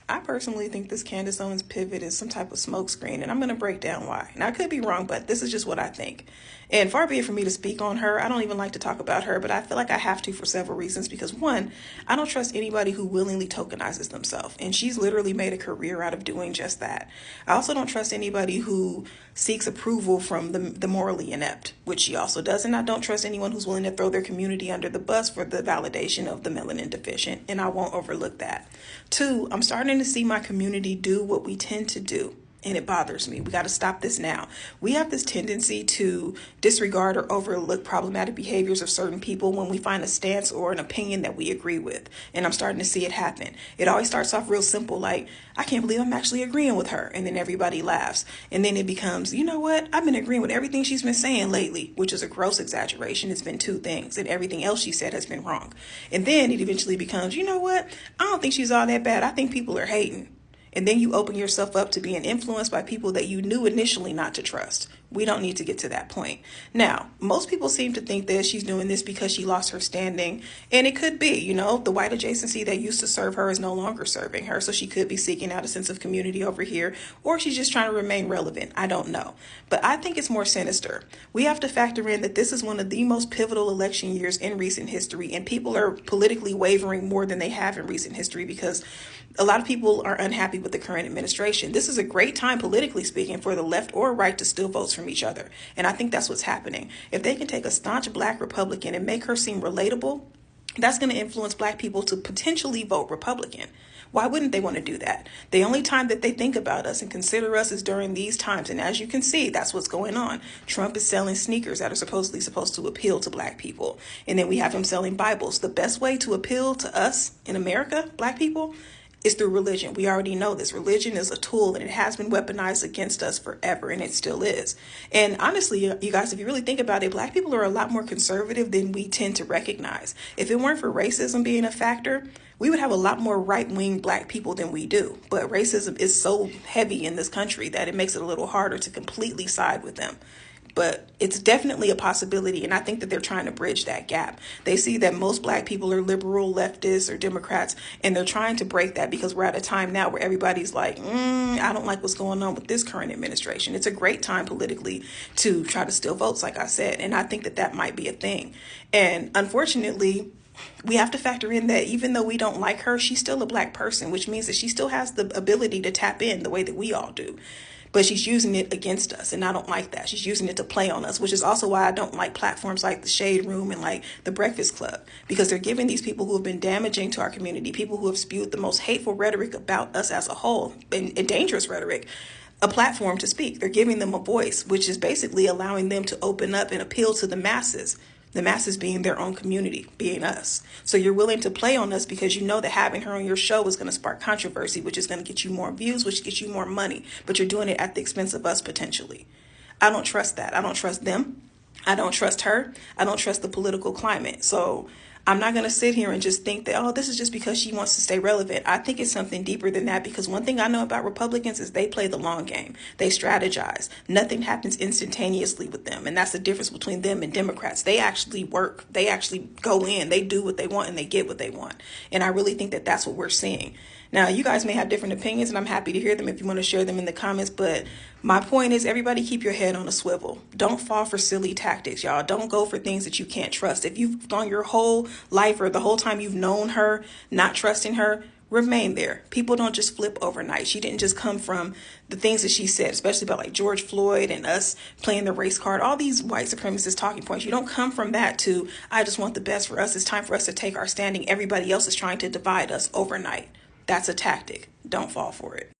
I personally think this Candace Owens pivot is some type of smokescreen, and I'm going to break down why. Now, I could be wrong, but this is just what I think. And far be it for me to speak on her. I don't even like to talk about her, but I feel like I have to for several reasons. Because one, I don't trust anybody who willingly tokenizes themselves, and she's literally made a career out of doing just that. I also don't trust anybody who seeks approval from the morally inept, which she also does. And I don't trust anyone who's willing to throw their community under the bus for the validation of the melanin deficient, and I won't overlook that. Two, I'm starting to see my community do what we tend to do, and it bothers me. We got to stop this now. We have this tendency to disregard or overlook problematic behaviors of certain people when we find a stance or an opinion that we agree with. And I'm starting to see it happen. It always starts off real simple, like, I can't believe I'm actually agreeing with her. And then everybody laughs. And then it becomes, you know what? I've been agreeing with everything she's been saying lately, which is a gross exaggeration. It's been two things, and everything else she said has been wrong. And then it eventually becomes, you know what? I don't think she's all that bad. I think people are hating. And then you open yourself up to being influenced by people that you knew initially not to trust. We don't need to get to that point. Now, most people seem to think that she's doing this because she lost her standing. And it could be, the white adjacency that used to serve her is no longer serving her. So she could be seeking out a sense of community over here, or she's just trying to remain relevant. I don't know. But I think it's more sinister. We have to factor in that this is one of the most pivotal election years in recent history, and people are politically wavering more than they have in recent history because a lot of people are unhappy with the current administration. This is a great time, politically speaking, for the left or right to steal votes from each other. And I think that's what's happening. If they can take a staunch black Republican and make her seem relatable, that's going to influence black people to potentially vote Republican. Why wouldn't they want to do that? The only time that they think about us and consider us is during these times. And as you can see, that's what's going on. Trump is selling sneakers that are supposedly supposed to appeal to black people. And then we have him selling Bibles. The best way to appeal to us in America, black people, is through religion. We already know this. Religion is a tool, and it has been weaponized against us forever, and it still is. And honestly, you guys, if you really think about it, black people are a lot more conservative than we tend to recognize. If it weren't for racism being a factor, we would have a lot more right-wing black people than we do. But racism is so heavy in this country that it makes it a little harder to completely side with them. But it's definitely a possibility, and I think that they're trying to bridge that gap. They see that most black people are liberal, leftists, or Democrats, and they're trying to break that because we're at a time now where everybody's like, I don't like what's going on with this current administration. It's a great time politically to try to steal votes, like I said, and I think that that might be a thing. And unfortunately, we have to factor in that even though we don't like her, she's still a black person, which means that she still has the ability to tap in the way that we all do. But she's using it against us, and I don't like that. She's using it to play on us, which is also why I don't like platforms like the Shade Room and like the Breakfast Club, because they're giving these people who have been damaging to our community, people who have spewed the most hateful rhetoric about us as a whole, and dangerous rhetoric, a platform to speak. They're giving them a voice, which is basically allowing them to open up and appeal to the masses being their own community, being us. So you're willing to play on us because you know that having her on your show is going to spark controversy, which is going to get you more views, which gets you more money, but you're doing it at the expense of us potentially. I don't trust that. I don't trust them. I don't trust her. I don't trust the political climate. So I'm not going to sit here and just think that, this is just because she wants to stay relevant. I think it's something deeper than that, because one thing I know about Republicans is they play the long game. They strategize. Nothing happens instantaneously with them. And that's the difference between them and Democrats. They actually work. They actually go in. They do what they want and they get what they want. And I really think that that's what we're seeing. Now, you guys may have different opinions, and I'm happy to hear them if you want to share them in the comments. But my point is, everybody keep your head on a swivel. Don't fall for silly tactics, y'all. Don't go for things that you can't trust. If you've gone your whole life or the whole time you've known her, not trusting her, remain there. People don't just flip overnight. She didn't just come from the things that she said, especially about like George Floyd and us playing the race card, all these white supremacist talking points. You don't come from that to, I just want the best for us. It's time for us to take our standing. Everybody else is trying to divide us overnight. That's a tactic. Don't fall for it.